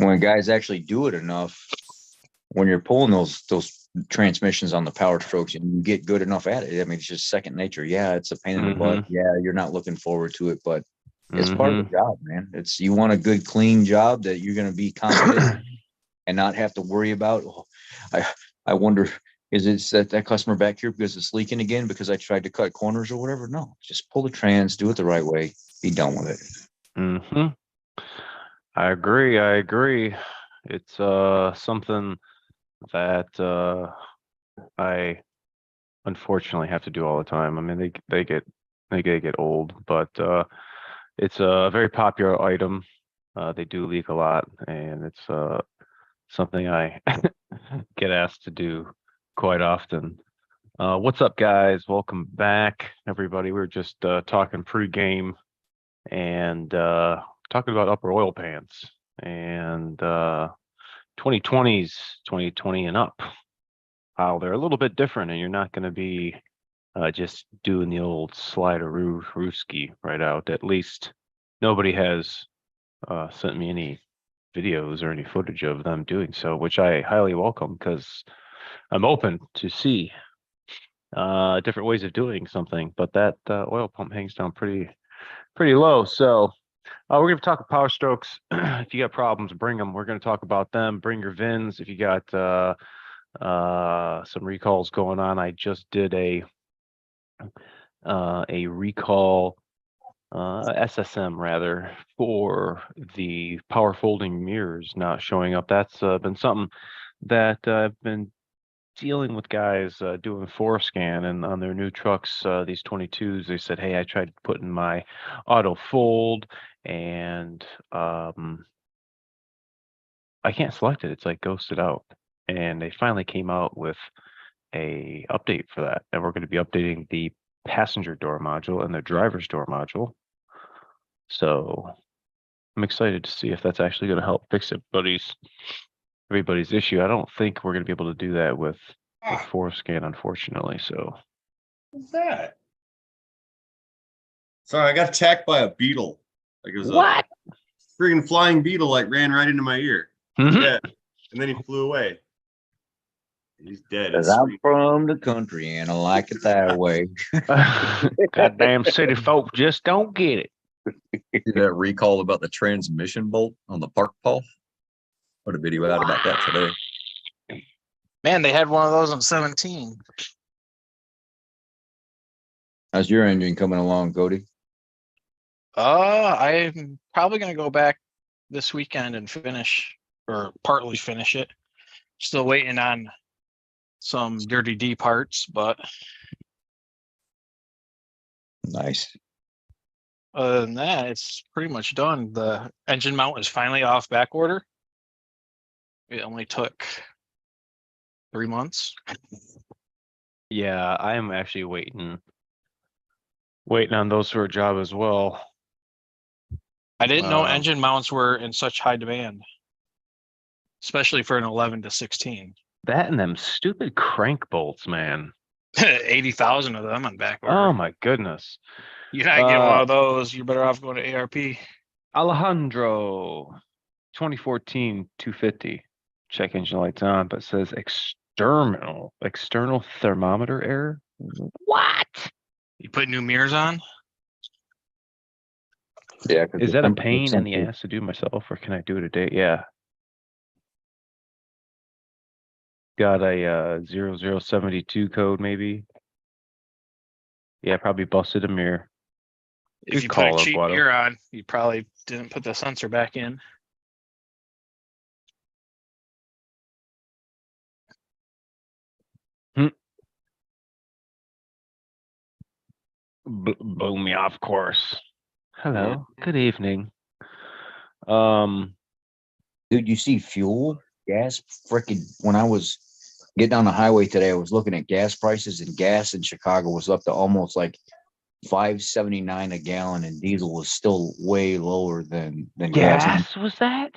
when guys actually do it enough, when you're pulling those transmissions on the PowerStrokes and you get good enough at it, I mean, it's just second nature. Yeah, it's a pain in the butt. Yeah, you're not looking forward to it, but it's part of the job, man. It's you want a good, clean job that you're going to be confident and not have to worry about. Oh, I wonder, is it that customer back here because it's leaking again because I tried to cut corners or whatever? No, just pull the trans, do it the right way, be done with it. I agree. It's something that I unfortunately have to do all the time. I mean, they get old, but it's a very popular item. They do leak a lot, and it's something I get asked to do quite often. What's up, guys? Welcome back, everybody. We were just talking pre-game and talking about upper oil pans and 2020s, 2020 and up. How they're a little bit different, and you're not going to be just doing the old slider rooski right out. At least nobody has sent me any videos or any footage of them doing so, which I highly welcome because I'm open to see different ways of doing something. But that oil pump hangs down pretty low. So we're going to talk about PowerStrokes. If you got problems, bring them. We're going to talk about them. Bring your VINs. If you got some recalls going on, I just did a recall SSM rather for the power folding mirrors not showing up. That's been something that I've been dealing with guys doing ForeScan, and on their new trucks, these 22s, they said, hey, I tried putting my auto fold and I can't select it. It's like ghosted out. And they finally came out with a update for that. And we're going to be updating the passenger door module and the driver's door module. So I'm excited to see if that's actually going to help fix everybody's issue. I don't think we're going to be able to do that with ForeScan, unfortunately. So what's that? Sorry, I got attacked by a beetle. Like it was what? A friggin' flying beetle, like ran right into my ear. Yeah, and then he flew away. He's dead. Because I'm from the country and I like it that way. Goddamn city folk just don't get it. See that recall about the transmission bolt on the park paw? Put a video out about that today. Man, they had one of those in 17. How's your engine coming along, Cody? I'm probably gonna go back this weekend and finish, or partly finish it. Still waiting on some Dirty D parts, but nice. Other than that, it's pretty much done. The engine mount is finally off back order. It only took 3 months. Yeah, I am actually waiting on those for a job as well. I didn't know engine mounts were in such high demand, especially for an 11 to 16. That and them stupid crank bolts, man. 80,000 of them on back order. Oh my goodness. You're not getting one of those. You're better off going to ARP. Alejandro, 2014 250. Check engine lights on, but says external thermometer error. What? You put new mirrors on? Yeah. Is that a pain in the ass to do myself, or can I do it a day? Yeah. Got a 0072 code, maybe. Yeah, probably busted a mirror. If you put a cheap mirror on, you probably didn't put the sensor back in. Boom me off course. Hello, good evening. Dude, you see fuel, gas, freaking, when I was getting on the highway today, I was looking at gas prices, and gas in Chicago was up to almost like $5.79 a gallon, and diesel was still way lower than gas. Was that?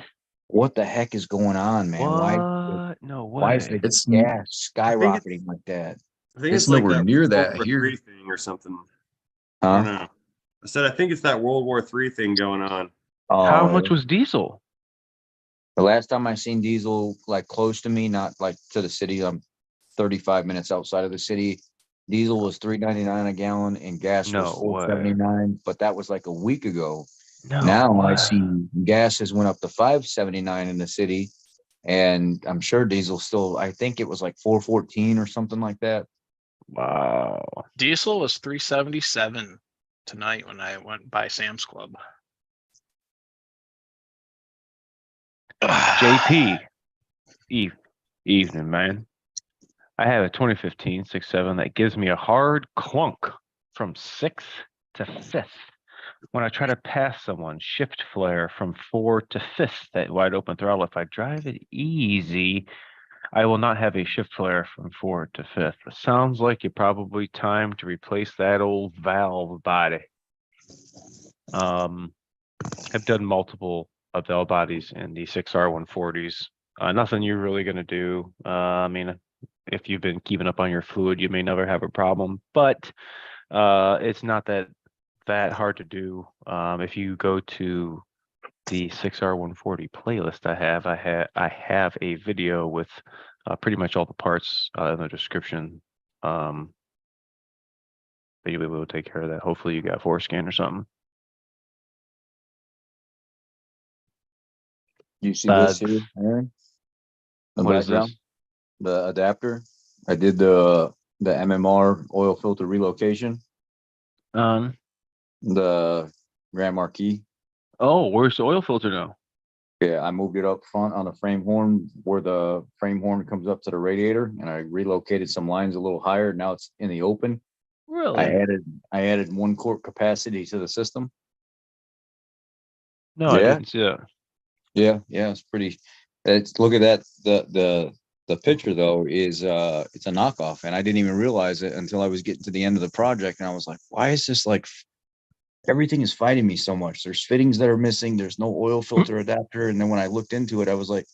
What the heck is going on, man? What? No way. Why is the gas skyrocketing like that? I think it's like nowhere that near that World War here. III thing or something. I don't know. I said I think it's that World War III thing going on. How much was diesel? The last time I seen diesel like close to me, not like to the city, I'm 35 minutes outside of the city. Diesel was $3.99 a gallon and gas was No way. $4.79, but that was like a week ago. No Now I way. see gas has went up to $5.79 in the city, and I'm sure diesel still. I think it was like $4.14 or something like that. Wow. Diesel was 377 tonight when I went by Sam's Club. JP. Evening, man. I have a 2015 6.7 that gives me a hard clunk from 6th to 5th. When I try to pass someone, shift flare from 4th to 5th at wide open throttle. If I drive it easy, I will not have a shift flare from 4th to 5th. It sounds like it probably time to replace that old valve body. I've done multiple valve bodies in the 6R140s. Nothing you're really going to do. I mean, if you've been keeping up on your fluid, you may never have a problem, but it's not that hard to do. If you go to the 6R140 playlist I have a video with pretty much all the parts in the description. But you'll be able to take care of that. Hopefully you got Forescan or something. You see this here, Aaron? The What is background, this? the adapter. I did the MMR oil filter relocation, the Grand Marquis. Oh, where's the oil filter now? Yeah, I moved it up front on the frame horn where the frame horn comes up to the radiator, and I relocated some lines a little higher. Now it's in the open. Really? I added 1 quart capacity to the system. No, I Yeah. didn't see that. Yeah, it's pretty. It's look at that. The picture though is it's a knockoff, and I didn't even realize it until I was getting to the end of the project, and I was like, why is this like everything is fighting me so much? There's fittings that are missing. There's no oil filter adapter, and then when I looked into it, I was like,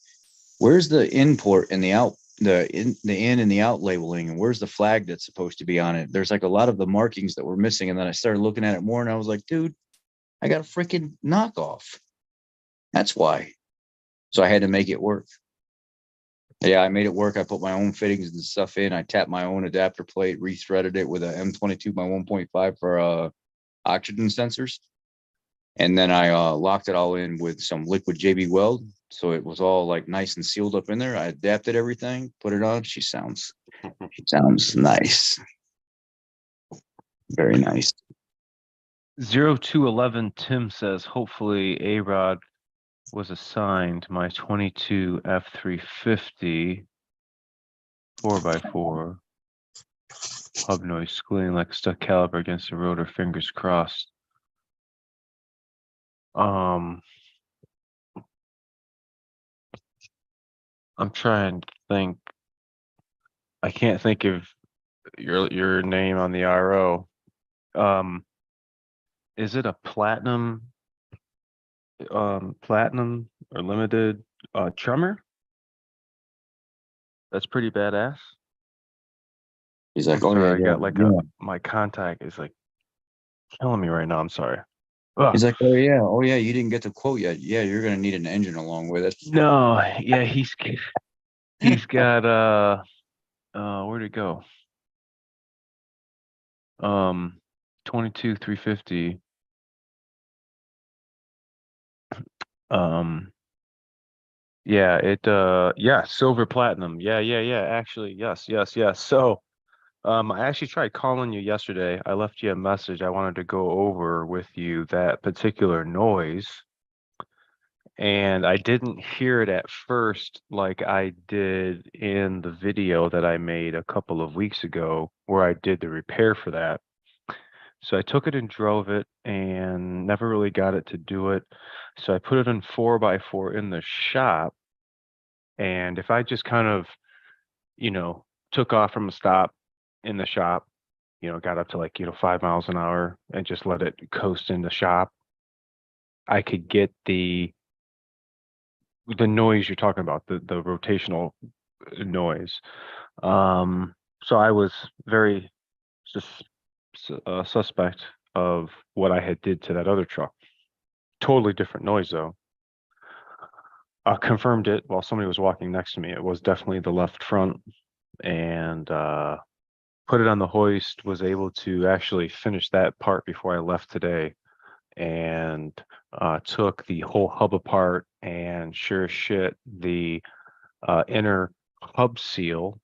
where's the in port and the out, the in and the out labeling, and where's the flag that's supposed to be on it? There's like a lot of the markings that were missing, and then I started looking at it more, and I was like, dude, I got a freaking knockoff. That's why. So I had to make it work. Yeah, I made it work. I put my own fittings and stuff in. I tapped my own adapter plate, rethreaded it with a M22 by 1.5 for oxygen sensors. And then I locked it all in with some liquid JB Weld. So it was all like nice and sealed up in there. I adapted everything, put it on. She sounds nice. Very nice. 0211 Tim says, hopefully ARod was assigned my 22 F350 4x4 hub noise squealing like a stuck caliper against the rotor, fingers crossed. I'm trying to think. I can't think of your name on the RO. Is it a platinum or limited Tremor? That's pretty badass. He's like, I'm sorry, I yeah. got like my contact is like killing me right now. I'm sorry. He's like, oh yeah, you didn't get the quote yet. Yeah, you're gonna need an engine along with it. No, yeah, he's got where'd it go? 22 350. Yeah, silver platinum. Yeah, actually, yes. So I actually tried calling you yesterday. I left you a message. I wanted to go over with you that particular noise. And I didn't hear it at first like I did in the video that I made a couple of weeks ago where I did the repair for that. So I took it and drove it and never really got it to do it. So I put it in 4x4 in the shop. And if I just kind of, took off from a stop in the shop, got up to like, 5 miles an hour and just let it coast in the shop, I could get the noise you're talking about, the rotational noise. So I was very suspect of what I had did to that other truck. Totally different noise though. confirmed it while somebody was walking next to me. It was definitely the left front, and put it on the hoist, was able to actually finish that part before I left today, and took the whole hub apart, and sure as shit, the inner hub seal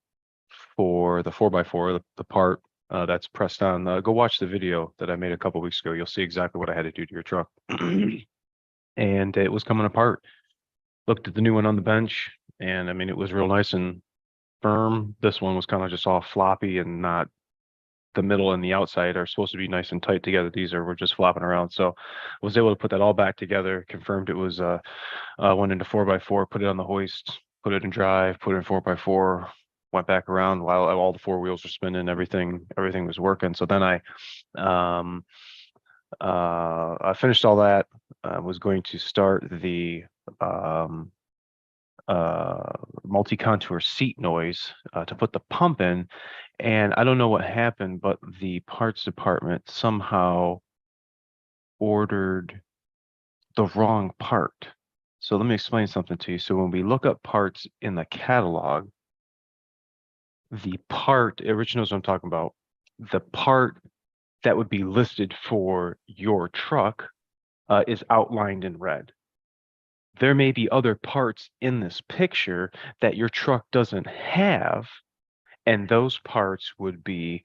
for the 4x4, the part that's pressed on. Go watch the video that I made a couple weeks ago. You'll see exactly what I had to do to your truck. And it was coming apart. Looked at the new one on the bench, and I mean, it was real nice and firm. This one was kind of just all floppy, and not the middle and the outside are supposed to be nice and tight together. These were just flopping around. So I was able to put that all back together, confirmed it was went into 4x4, put it on the hoist, put it in drive, put it in 4x4, went back around while all the four wheels were spinning, everything was working. So then I finished all that. I was going to start the MultiContour seat noise to put the pump in, and I don't know what happened, but the parts department somehow ordered the wrong part. So let me explain something to you. So when we look up parts in the catalog, the part, Rich knows what I'm talking about, the part that would be listed for your truck is outlined in red. There may be other parts in this picture that your truck doesn't have, and those parts would be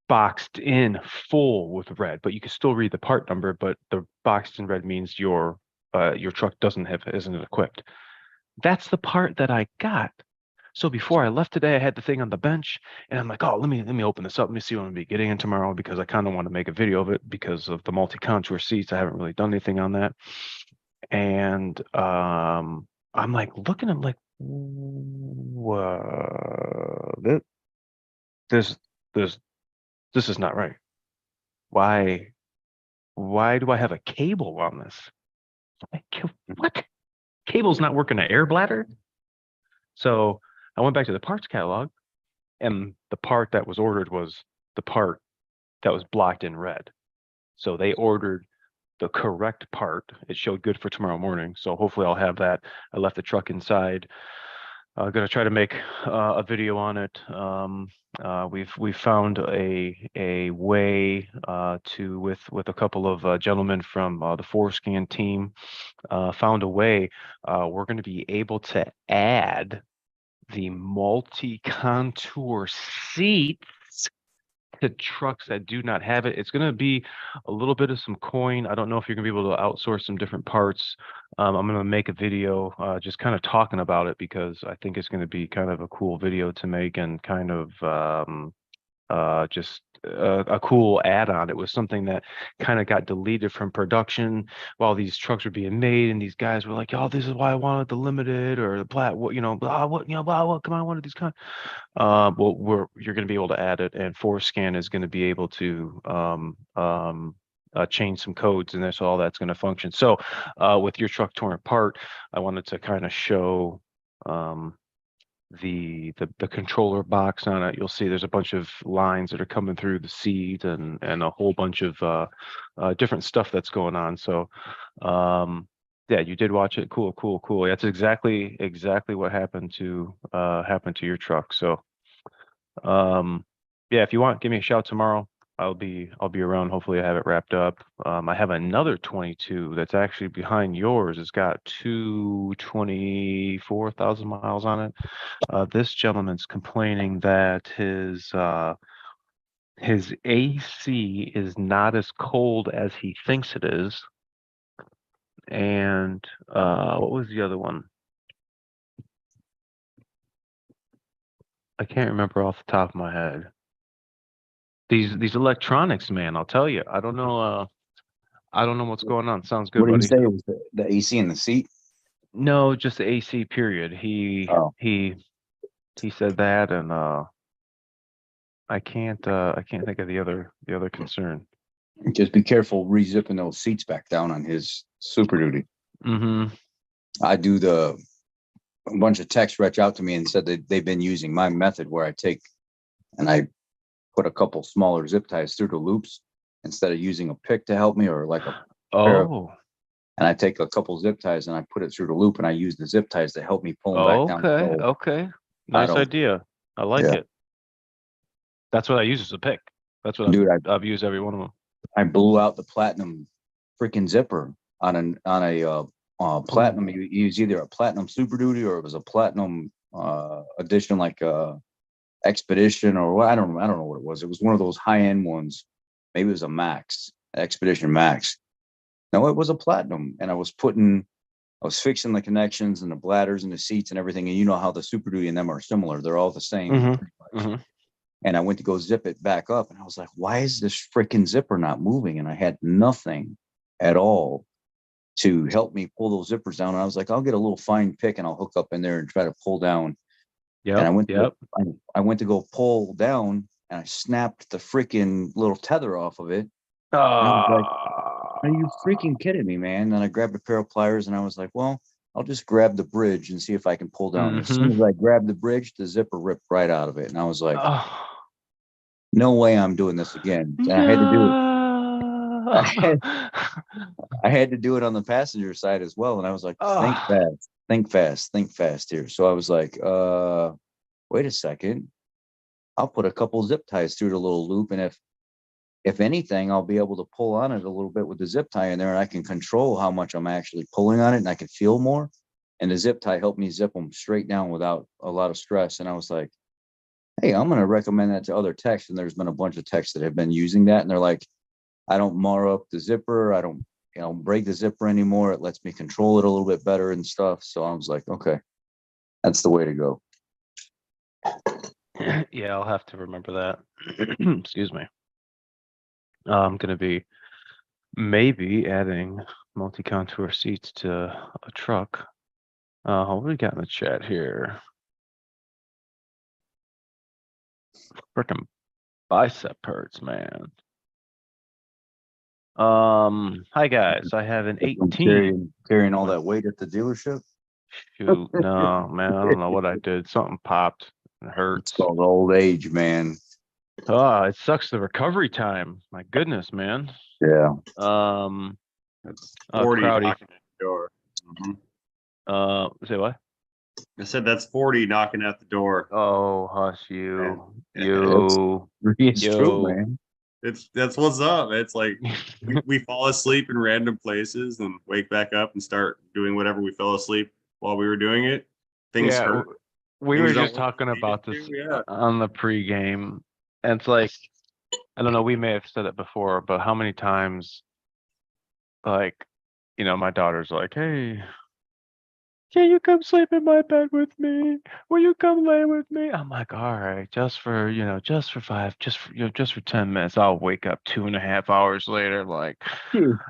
boxed in full with red, but you can still read the part number, but the boxed in red means your truck isn't equipped. That's the part that I got. So before I left today, I had the thing on the bench, and I'm like, oh, let me open this up. Let me see what I'm gonna be getting in tomorrow, because I kind of want to make a video of it because of the MultiContour seats. I haven't really done anything on that. And I'm like looking, I'm like, this is not right. Why do I have a cable on this? What? Cable's not working an air bladder? So I went back to the parts catalog, and the part that was ordered was the part that was blocked in red. So they ordered the correct part. It showed good for tomorrow morning. So hopefully I'll have that. I left the truck inside. I'm gonna try to make a video on it. We've found a way to with a couple of gentlemen from the Forescan team, found a way. We're going to be able to add the MultiContour seats to trucks that do not have it. It's going to be a little bit of some coin. I don't know if you're going to be able to outsource some different parts. I'm going to make a video just kind of talking about it, because I think it's going to be kind of a cool video to make, and kind of just a cool add-on. It was something that kind of got deleted from production while these trucks were being made, and these guys were like, "Oh, this is why I wanted the limited or the plat, what, blah, what, blah, what, come on, I wanted these kind." Well, you're going to be able to add it, and Forescan is going to be able to change some codes, and that's all that's going to function. So with your truck torn apart, I wanted to kind of show the controller box on it. You'll see there's a bunch of lines that are coming through the seat, and a whole bunch of different stuff that's going on. So yeah, you did watch it. Cool. That's exactly what happened to your truck. So yeah, if you want, give me a shout tomorrow. I'll be around. Hopefully I have it wrapped up. I have another 22 that's actually behind yours. It's got 224,000 miles on it. This gentleman's complaining that his AC is not as cold as he thinks it is. And what was the other one? I can't remember off the top of my head. These electronics, man, I'll tell you, I don't know what's going on. Sounds good, What did buddy. you say? It was the AC in the seat? No, just the AC period. He said that, and I can't think of the other concern. Just be careful rezipping those seats back down on his Super Duty. Mm-hmm. I do a bunch of techs reach out to me and said that they've been using my method, where I take and I put a couple smaller zip ties through the loops instead of using a pick to help me, or like a pair of and I take a couple zip ties and I put it through the loop, and I use the zip ties to help me pull them back down. Okay, So okay. Nice don't- idea. I like Yeah. it. That's what I use as a pick. That's what Dude, I've used every one of them. I blew out the platinum freaking zipper on a platinum. It was either a platinum Super Duty or it was a platinum edition, like Expedition or what. I don't know what it was. It was one of those high end ones. Maybe it was a Max, Expedition Max. No, it was a platinum, and I was fixing the connections and the bladders and the seats and everything. And you know how the Super Duty and them are similar. They're all the same. pretty much. And I went to go zip it back up, and I was like, why is this freaking zipper not moving? And I had nothing at all to help me pull those zippers down. And I was like, I'll get a little fine pick and I'll hook up in there and try to pull down. Yeah. And I went to go pull down, and I snapped the freaking little tether off of it. And I was like, are you freaking kidding me, man? And I grabbed a pair of pliers, and I was like, well, I'll just grab the bridge and see if I can pull down. As soon as I grabbed the bridge, the zipper ripped right out of it. And I was like, no way I'm doing this again. And I had to do it. I had to do it on the passenger side as well. And I was like, think fast here. So I was like, wait a second. I'll put a couple zip ties through the little loop. And if anything, I'll be able to pull on it a little bit with the zip tie in there, and I can control how much I'm actually pulling on it, and I can feel more. And the zip tie helped me zip them straight down without a lot of stress. And I was like, hey, I'm going to recommend that to other techs. And there's been a bunch of techs that have been using that. And they're like, I don't mar up the zipper. I don't, break the zipper anymore. It lets me control it a little bit better and stuff. So I was like, okay, that's the way to go. Yeah, I'll have to remember that. Excuse me. I'm going to be maybe adding MultiContour seats to a truck. What do we got in the chat here? Freaking bicep hurts, man. Hi guys, I have an 18. Carrying all that weight at the dealership. Shoot, no, man, I don't know what I did. Something popped. It hurts. It's called old age, man. Oh, it sucks the recovery time. My goodness, man. Yeah. That's 40 Crowdy. knocking at the door. Say what? I said that's 40 knocking at the door. Oh, hush you. It's true, man. That's what's up. It's like we fall asleep in random places and wake back up and start doing whatever we fell asleep while we were doing it. Things hurt. We Things were don't just work talking like they about used this to, yeah. on the pregame. And it's like, I don't know, we may have said it before, but how many times, like, my daughter's like, hey, can you come sleep in my bed with me? Will you come lay with me? I'm like, all right, just for 10 minutes. I'll wake up 2.5 hours later, like,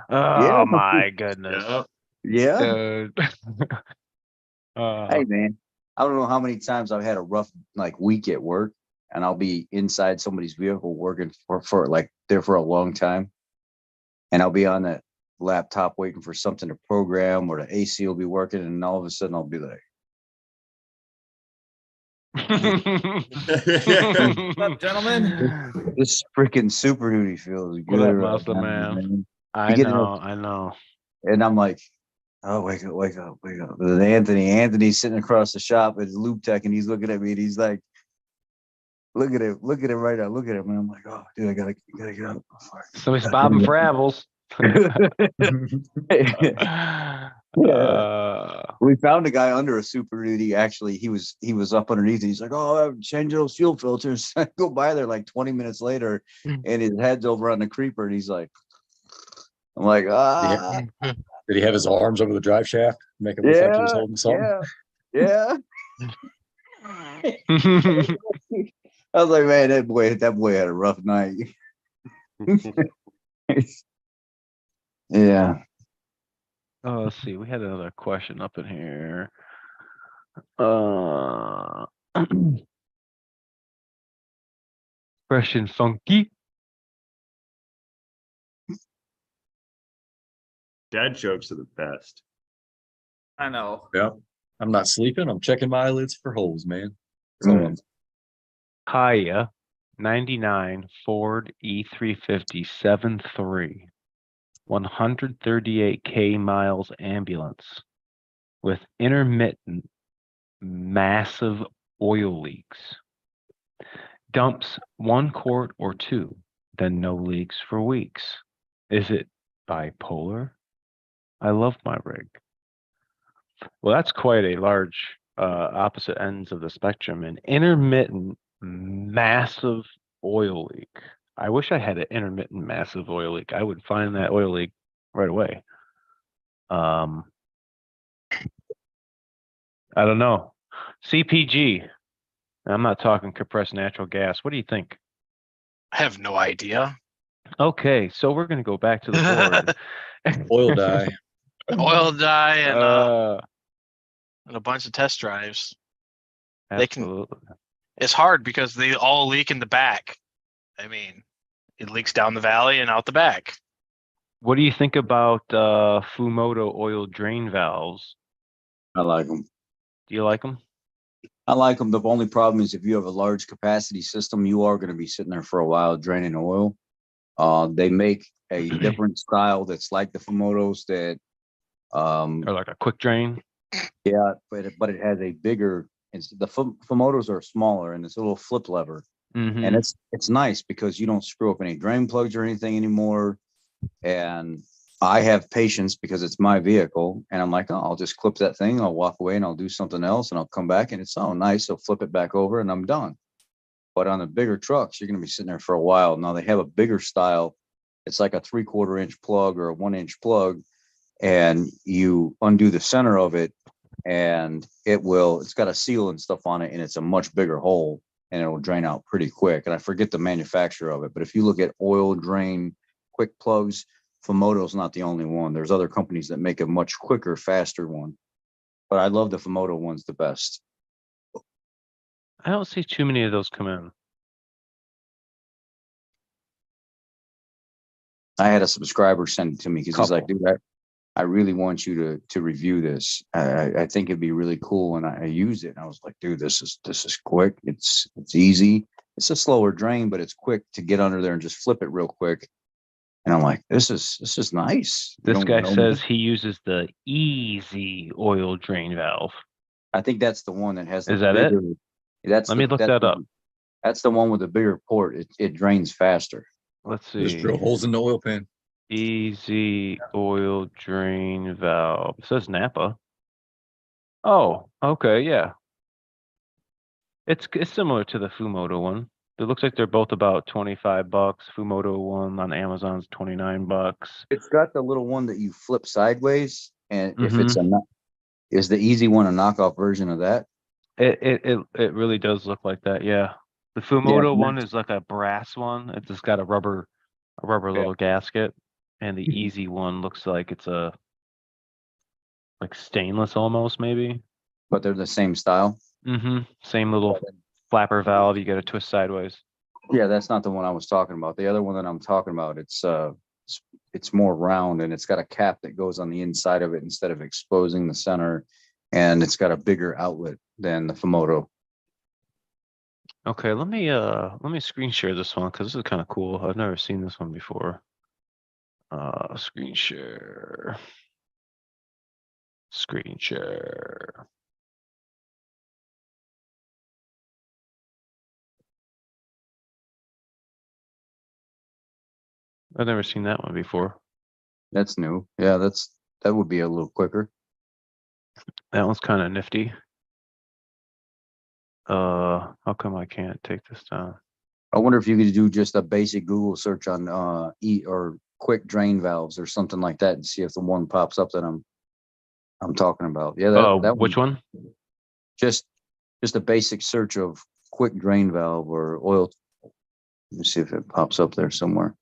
oh my goodness. Yeah. Dude. Hey, man, I don't know how many times I've had a rough week at work, and I'll be inside somebody's vehicle working for like there for a long time, and I'll be on that laptop waiting for something to program, or the AC will be working, and all of a sudden I'll be like, What's up, gentlemen? this freaking Super Duty feels good. What up, right muscle now, man? I know. And I'm like, oh, wake up. And Anthony's sitting across the shop at Loop Tech, and he's looking at me, and he's like, look at him right now. Look at him. And I'm like, oh, dude, I gotta get up. So he's bobbing for apples. We found a guy under a Super Duty. Actually, he was up underneath it. He's like, oh, I've changed those fuel filters. I go by there like 20 minutes later, and his head's over on the creeper, and he's like, I'm like, Did he have his arms over the drive shaft? Make it look like he was holding something? Yeah. I was like, man, that boy had a rough night. Yeah. Oh, let's see. We had another question up in here. Fresh and funky. Dad jokes are the best. I know. Yeah. I'm not sleeping. I'm checking my eyelids for holes, man. Hiya, 99 Ford E350 7.3. 138K miles ambulance with intermittent massive oil leaks. Dumps 1 quart or 2, then no leaks for weeks. Is it bipolar? I love my rig. Well, that's quite a large opposite ends of the spectrum. An intermittent massive oil leak. I wish I had an intermittent massive oil leak. I would find that oil leak right away. I don't know. CPG. I'm not talking compressed natural gas. What do you think? I have no idea. Okay, so we're going to go back to the board. Oil dye. Oil dye Uh, and a bunch of test drives. They can- absolutely. It's hard because they all leak in the back. I mean, it leaks down the valley and out the back. What do you think about Fumoto oil drain valves? I like them. Do you like them? I like them. The only problem is if you have a large capacity system, you are going to be sitting there for a while draining oil. They make a different style that's like the Fumotos that, Or like a quick drain? yeah, but it has a bigger. The Fumotos are smaller and it's a little flip lever, Mm-hmm. and it's nice because you don't screw up any drain plugs or anything anymore. And I have patience because it's my vehicle, and I'm like, oh, I'll just clip that thing. I'll walk away and I'll do something else, and I'll come back and it's nice. So flip it back over and I'm done. But on the bigger trucks, you're going to be sitting there for a while. Now they have a bigger style. It's like a 3/4 inch plug or a 1 inch plug, and you undo the center of it, and it's got a seal and stuff on it, and it's a much bigger hole, and it'll drain out pretty quick. And I forget the manufacturer of it, but if you look at oil drain quick plugs, Fumoto's not the only one. There's other companies that make a much quicker, faster one, but I love the Fumoto ones the best. I don't see too many of those come in. I had a subscriber send it to me because he's like, Couple. dude, I really want you to review this. I think it'd be really cool. And I used it and I was like, dude, this is quick. It's easy. It's a slower drain, but it's quick to get under there and just flip it real quick. And I'm like, this is nice. This guy says he uses the easy oil drain valve. I think that's the one that has. Is that it? Let me look that up. That's the one with the bigger port. It drains faster. Let's see. Just drill holes in the oil pan. Easy oil drain valve. It says Napa. Oh, okay, yeah. It's similar to the Fumoto one. It looks like they're both about $25. Fumoto one on Amazon's $29. It's got the little one that you flip sideways, and if Mm-hmm. it's is the easy one a knockoff version of that? It really does look like that, yeah. The Fumoto one is like a brass one. It's just got a rubber little gasket, and the easy one looks like it's like stainless almost, maybe. But they're the same style. Mm-hmm. Same little flapper valve. You got to twist sideways. Yeah, that's not the one I was talking about. The other one that I'm talking about, it's more round, and it's got a cap that goes on the inside of it instead of exposing the center, and it's got a bigger outlet than the Fumoto. Okay, let me screen share this one because this is kind of cool. I've never seen this one before. Screen share. Screen share. I've never seen that one before. That's new. Yeah, that would be a little quicker. That one's kind of nifty. How come I can't take this down? I wonder if you could do just a basic Google search on or quick drain valves or something like that and see if the one pops up that I'm talking about. Yeah, that which one? Just a basic search of quick drain valve or oil. Let me see if it pops up there somewhere.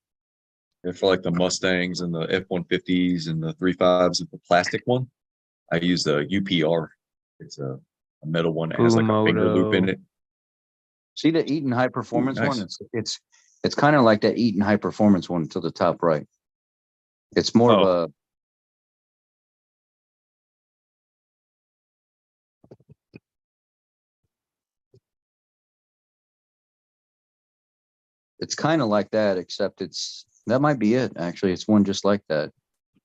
And for like the Mustangs and the F-150s and the 3.5s and the plastic one, I use the UPR. It's a metal one that has like a finger loop in it. See the Eaton High Performance nice. one? It's kind of like that Eaton High Performance one to the top right. It's more of a it's kind of like that, except it's That might be it. Actually, it's one just like that,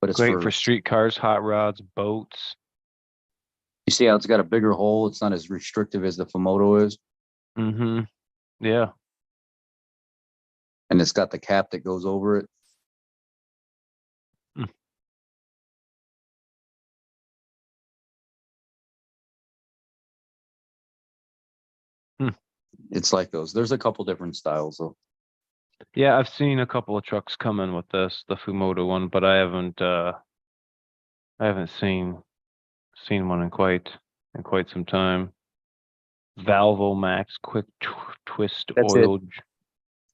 but it's Great for street cars, hot rods, boats. You see how it's got a bigger hole? It's not as restrictive as the Fumoto is. Mm-hmm. Yeah. And it's got the cap that goes over it. Mm. Hmm. It's like those. There's a couple different styles though. Yeah, I've seen a couple of trucks come in with this, the Fumoto one, but I haven't seen one in quite some time. Valvo Max quick twist That's oil. it.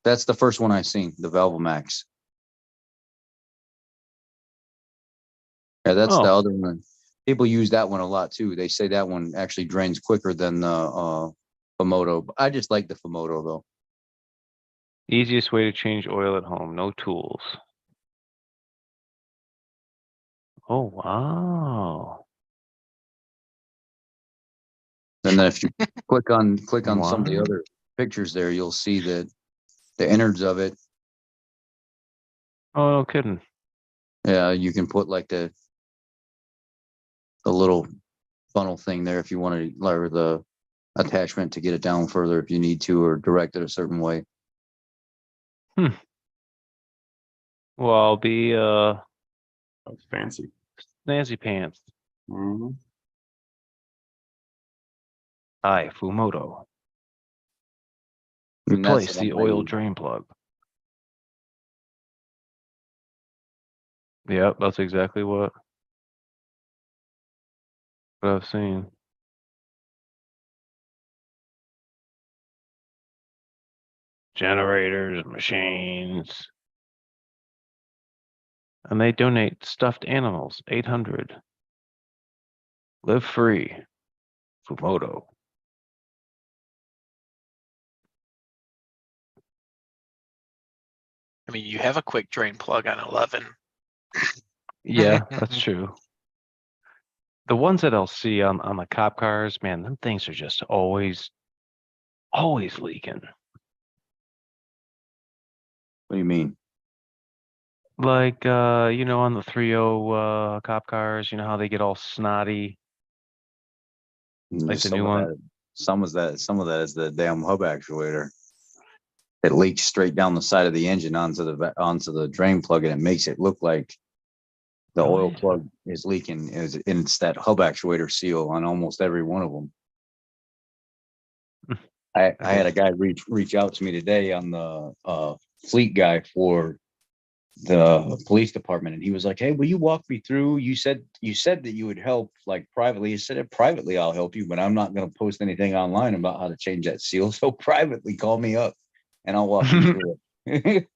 That's the first one I seen, the Valvo Max. Yeah, that's the other one. People use that one a lot too. They say that one actually drains quicker than the Fumoto. I just like the Fumoto though. Easiest way to change oil at home, no tools. Oh wow. And then if you click on some of the Wow. other pictures there, you'll see that the innards of it. Oh, no kidding. Yeah, you can put like the little funnel thing there if you want to, or the attachment to get it down further if you need to, or direct it a certain way. Well, I'll be That's fancy. snazzy pants. Mm-hmm. Hi, Fumoto. I mean, that's Replace the one I oil use. drain plug. Yep, that's exactly what I've seen. Generators, machines. And they donate stuffed animals, 800. Live free. Fumoto. I mean, you have a quick drain plug on 11. Yeah, that's true. The ones that I'll see on the cop cars, man, them things are just always leaking. What do you mean? Like on the 3.0 cop cars, you know how they get all snotty. Like the new one. Some of that is the damn hub actuator. It leaks straight down the side of the engine onto the drain plug, and it makes it look like the oil plug is leaking. It's that hub actuator seal on almost every one of them. I had a guy reach out to me today on the fleet guy for the police department, and he was like, "Hey, will you walk me through? You said that you would help like privately." He said, "Privately, I'll help you, but I'm not going to post anything online about how to change that seal. So privately, call me up, and I'll walk you through it."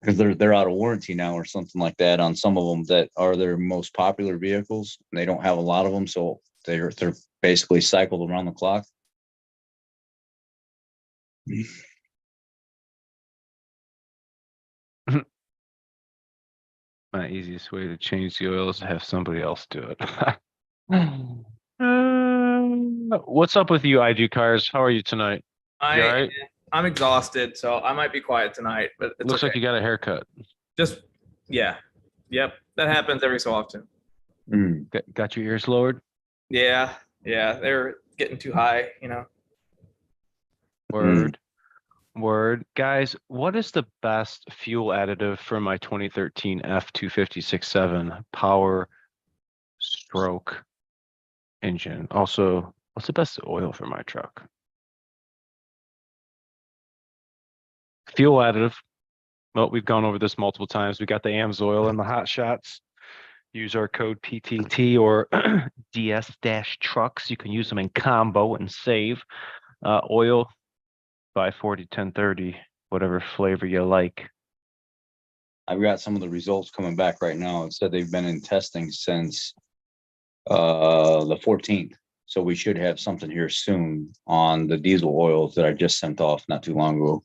Because they're out of warranty now or something like that on some of them that are their most popular vehicles. And they don't have a lot of them, so they're basically cycled around the clock. My easiest way to change the oil is to have somebody else do it. What's up with you, IG Cars? How are you tonight? You all right? I'm exhausted, so I might be quiet tonight, but it's Looks okay. like you got a haircut. Just, yeah. Yep. That happens every so often. Got your ears lowered? Yeah. Yeah. They're getting too high, Word. Guys, what is the best fuel additive for my 2013 F250-67 PowerStroke engine? Also, what's the best oil for my truck? Fuel additive. Well, we've gone over this multiple times. We got the AMSOIL and the hot shots. Use our code PTT or DS-trucks. You can use them in combo and save. Oil 540, 1030, whatever flavor you like. I've got some of the results coming back right now. It said they've been in testing since the 14th. So we should have something here soon on the diesel oils that I just sent off not too long ago.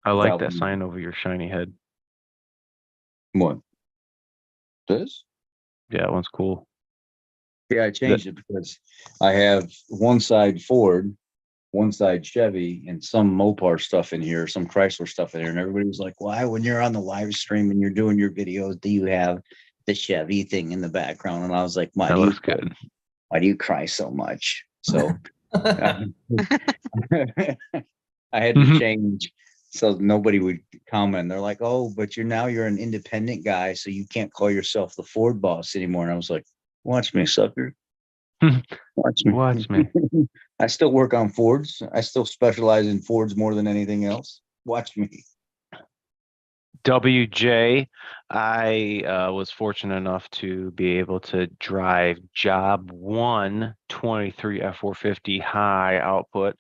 I like that sign over your shiny head. What? This? Yeah, that one's cool. Yeah, I changed it because I have one side Ford one side Chevy and some Mopar stuff in here, some Chrysler stuff in here. And everybody was like, why, when you're on the live stream and you're doing your videos, do you have the Chevy thing in the background? And I was like, That looks good. why do you cry so much? So I had to change so nobody would comment. They're like, oh, but you're an independent guy, so you can't call yourself the Ford boss anymore. And I was like, watch me, sucker. Watch me. Watch me. I still work on Fords. I still specialize in Fords more than anything else. Watch me. WJ, I was fortunate enough to be able to drive Job 1 23 F450 high output.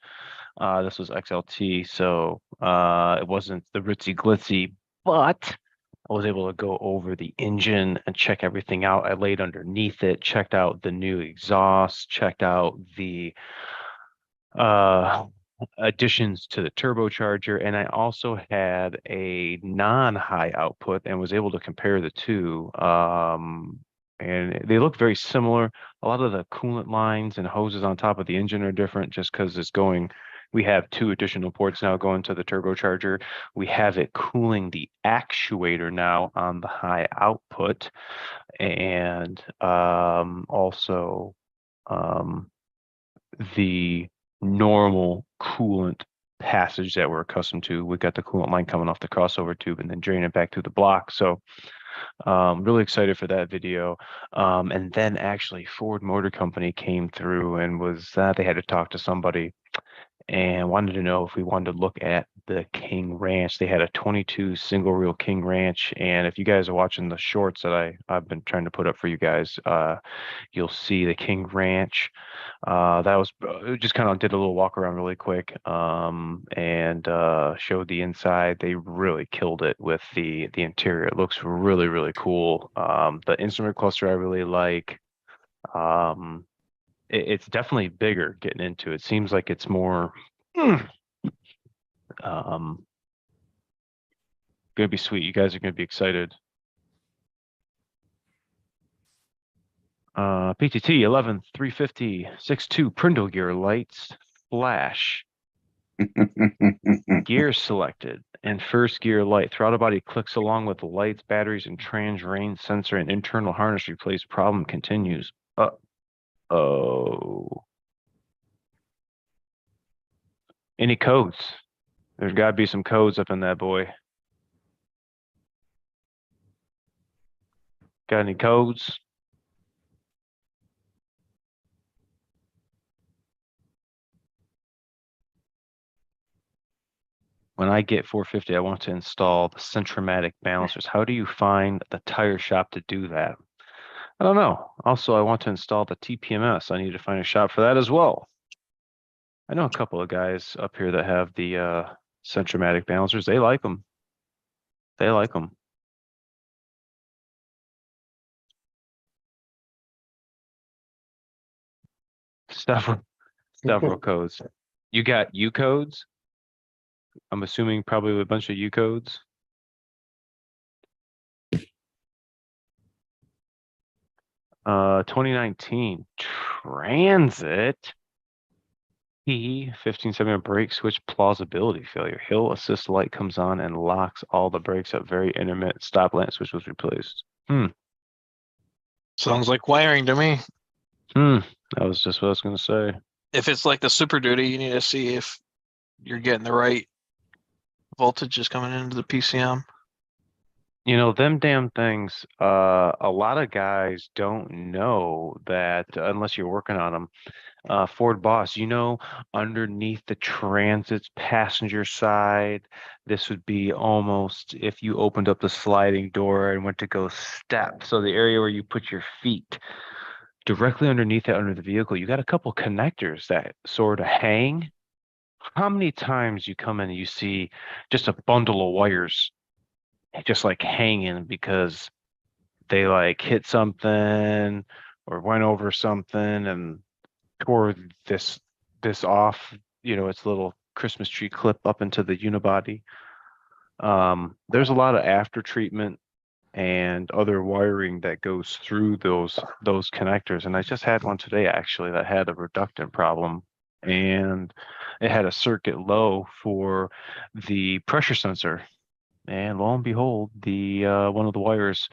This was XLT, so it wasn't the ritzy glitzy, but I was able to go over the engine and check everything out. I laid underneath it, checked out the new exhaust, checked out the additions to the turbocharger, and I also had a non-high output and was able to compare the two. And they look very similar. A lot of the coolant lines and hoses on top of the engine are different just because it's going. We have 2 additional ports now going to the turbocharger. We have it cooling the actuator now on the high output, and also the normal coolant passage that we're accustomed to. We got the coolant line coming off the crossover tube and then draining it back through the block. So really excited for that video. And then actually Ford Motor Company came through and was they had to talk to somebody and wanted to know if we wanted to look at the King Ranch. They had a 22 single reel King Ranch, and if you guys are watching the shorts that I've been trying to put up for you guys, you'll see the King Ranch. That was just kind of did a little walk around really quick, and showed the inside. They really killed it with the interior. It looks really, really cool. The instrument cluster I really like. It's definitely bigger getting into it. Seems like it's more gonna be sweet. You guys are gonna be excited. PTT 11350 62 Prindle gear lights flash. Gear selected and first gear light. Throttle body clicks along with the lights, batteries, and trans rain sensor and internal harness replaced. Problem continues. Oh. Any codes? There's got to be some codes up in that boy. Got any codes? When I get 450, I want to install the Centromatic balancers. How do you find the tire shop to do that? I don't know. Also, I want to install the TPMS. I need to find a shop for that as well. I know a couple of guys up here that have the Centromatic balancers. They like them. They like them. Several codes. You got U codes? I'm assuming probably a bunch of U codes. Uh, 2019 Transit P1570 brake switch plausibility failure. Hill assist light comes on and locks all the brakes up. Very intermittent. Stop lamp switch was replaced. Sounds like wiring to me. That was just what I was gonna say. If it's like the Super Duty, you need to see if you're getting the right voltages coming into the PCM. You know, them damn things, a lot of guys don't know that unless you're working on them. Ford Boss, you know, underneath the Transit's passenger side, this would be almost if you opened up the sliding door and went to go step. So the area where you put your feet directly underneath it under the vehicle, you got a couple connectors that sort of hang. How many times you come in and you see just a bundle of wires just like hanging because they like hit something or went over something and tore this off, you know, its little Christmas tree clip up into the unibody. There's a lot of after treatment and other wiring that goes through those connectors. And I just had one today actually that had a reductant problem. and it had a circuit low for the pressure sensor. And lo and behold, the one of the wires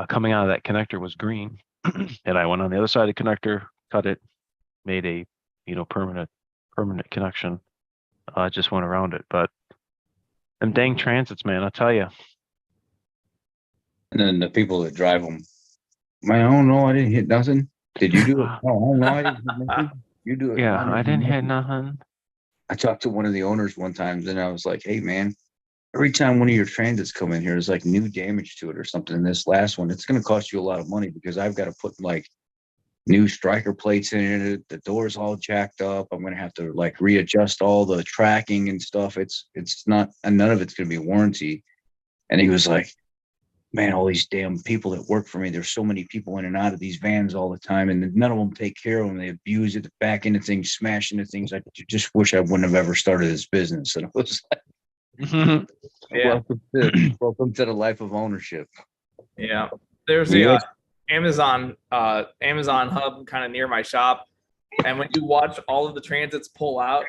coming out of that connector was green. And I went on the other side of the connector, cut it, made a permanent connection. Just went around it. But them dang transits, man, I'll tell you. And then the people that drive them, man, I don't know, I didn't hit nothing. Did you do it? Oh, no, I didn't hit nothing. You do it. Yeah, I didn't hit nothing. nothing. I talked to one of the owners one time, and I was like, hey, man, every time one of your transits come in here, there's like new damage to it or something. And this last one, it's going to cost you a lot of money because I've got to put like new striker plates in it. The door's all jacked up. I'm going to have to like readjust all the tracking and stuff. It's not, and none of it's going to be warranty. And he was like, man, all these damn people that work for me, there's so many people in and out of these vans all the time, and none of them take care of them. They abuse it, back into things, smash into things. I just wish I wouldn't have ever started this business. And I was like, Yeah. welcome to the life of ownership. Yeah. There's the Amazon hub kind of near my shop. And when you watch all of the transits pull out,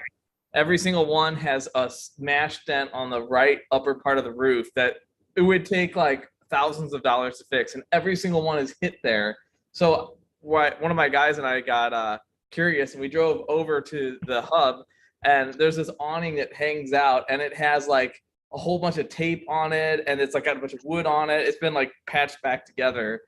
every single one has a smash dent on the right upper part of the roof that it would take like thousands of dollars to fix, and every single one is hit there. So one of my guys and I got curious, and we drove over to the hub, and there's this awning that hangs out, and it has like a whole bunch of tape on it, and it's like got a bunch of wood on it. It's been like patched back together,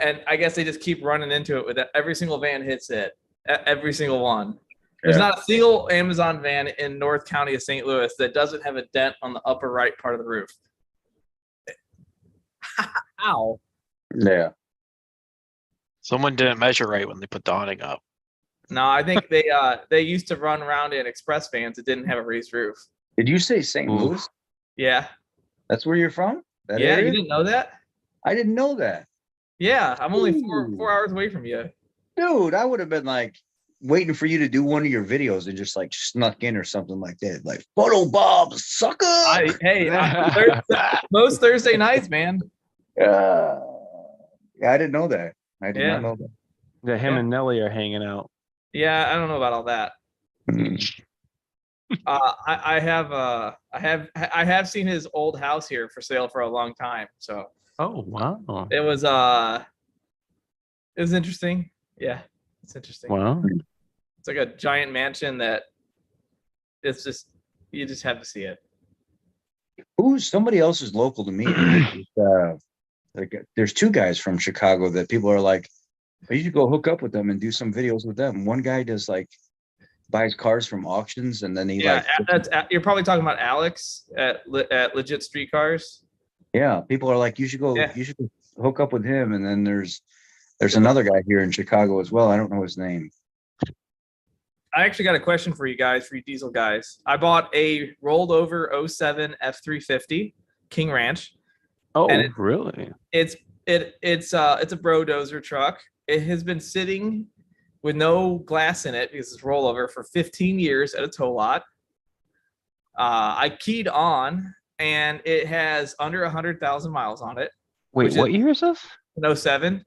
and I guess they just keep running into it with it. Every single van hits it, every single one. There's not a single Amazon van in North County of St. Louis that doesn't have a dent on the upper right part of the roof. Ow. Yeah. Someone didn't measure right when they put the awning up. No, I think they used to run around in express vans that didn't have a raised roof. Did you say St. Louis? Yeah. That's where you're from? That Yeah, area? you didn't know that? I didn't know that. Yeah, I'm only four hours away from you. Dude, I would have been like waiting for you to do one of your videos and just like snuck in or something like that. Like, photo Bob, sucker. Most Thursday nights, man. Yeah, I didn't know that. I did not know that. Yeah, him and Nelly are hanging out. Yeah, I don't know about all that. I have seen his old house here for sale for a long time. So oh wow, it was interesting. Yeah, it's interesting. Wow, it's like a giant mansion that it's just you just have to see it. Somebody else is local to me. Like there's two guys from Chicago that people are like, you should go hook up with them and do some videos with them. One guy does like buys cars from auctions, and then he you're probably talking about Alex at Legit Street Cars. Yeah, people are like, you should go hook up with him. And then there's another guy here in Chicago as well. I don't know his name. I actually got a question for you guys, for you diesel guys. I bought a rolled over 07 F350 King Ranch. Oh, really? It's a bro dozer truck. It has been sitting with no glass in it because it's rollover for 15 years at a tow lot. I keyed on, and it has under 100,000 miles on it. Wait, what year is this? 07.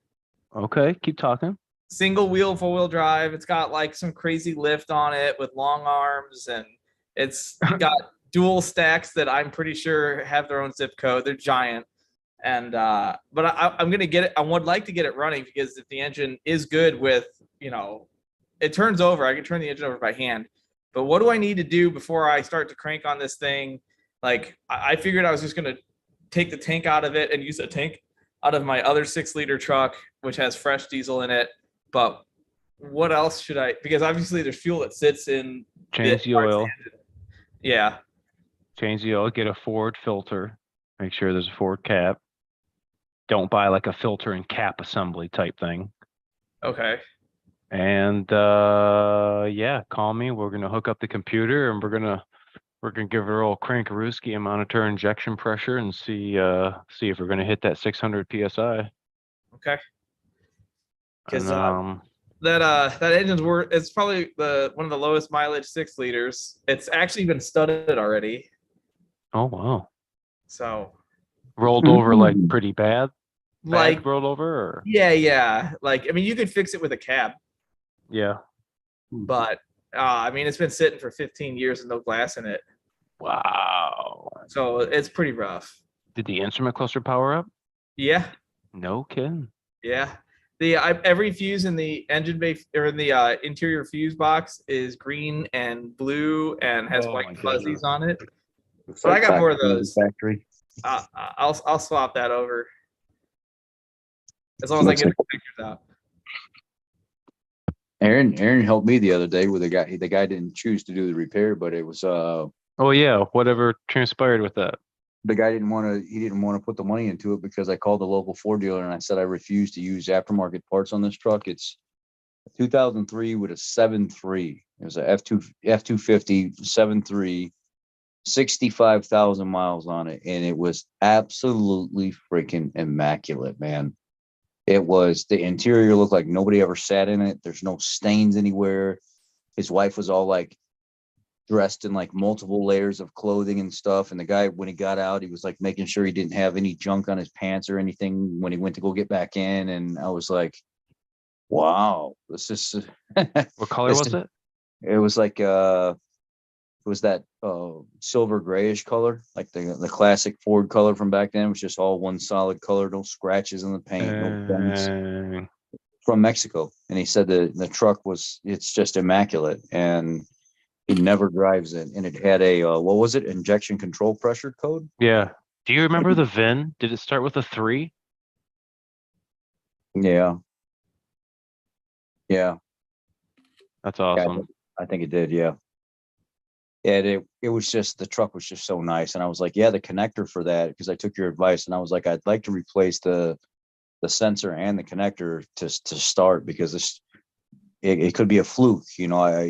Okay, keep talking. Single wheel, 4-wheel drive. It's got like some crazy lift on it with long arms, and it's got dual stacks that I'm pretty sure have their own zip code. They're giant. And but I'm gonna get it. I would like to get it running, because if the engine is good with, it turns over, I can turn the engine over by hand. But what do I need to do before I start to crank on this thing? Like I figured I was just gonna take the tank out of it and use a tank out of my other 6-liter truck, which has fresh diesel in it. But what else should I? Because obviously there's fuel that sits in. Change the oil. Yeah. Change the oil. Get a Ford filter. Make sure there's a Ford cap. Don't buy like a filter and cap assembly type thing. Okay. And yeah, call me. We're gonna hook up the computer, and we're gonna give it a little crankarooski and monitor injection pressure and see if we're gonna hit that 600 psi. Okay. Because that engine's it's probably one of the lowest mileage 6 liters. It's actually been studded already. Oh wow. So rolled over like pretty bad. Like rolled over, or? Yeah. Like, I mean, you could fix it with a cab. Yeah. But I mean, it's been sitting for 15 years with no glass in it. Wow. So it's pretty rough. Did the instrument cluster power up? Yeah. No kidding. Yeah. Every fuse in the engine bay or in the interior fuse box is green and blue and has Oh my white fuzzies goodness. on it. Looks But I like got more back of in the those. Factory. I'll swap that over as long as I get the pictures out. Aaron helped me the other day with a guy. The guy didn't choose to do the repair, but it was Oh yeah, whatever transpired with that. the guy didn't want to put the money into it because I called the local Ford dealer and I said I refuse to use aftermarket parts on this truck. It's a 2003 with a 7.3. It was a F250 7.3, 65,000 miles on it, and it was absolutely freaking immaculate, man. It was, the interior looked like nobody ever sat in it. There's no stains anywhere. His wife was all like dressed in like multiple layers of clothing and stuff. And the guy, when he got out, he was like making sure he didn't have any junk on his pants or anything when he went to go get back in. And I was like, wow, this is What color was it? it was like it was that silver grayish color, like the classic Ford color from back then. It was just all one solid color, no scratches in the paint, no dents. From Mexico. And he said the truck it's just immaculate, and he never drives it. And it had a what was it, injection control pressure code? Yeah. Do you remember the VIN? Did it start with a 3? Yeah. That's awesome. I think it did. Yeah. And it was just, the truck was just so nice. And I was like, yeah, the connector for that, because I took your advice, and I was like, I'd like to replace the sensor and the connector to start, because it could be a fluke. You know,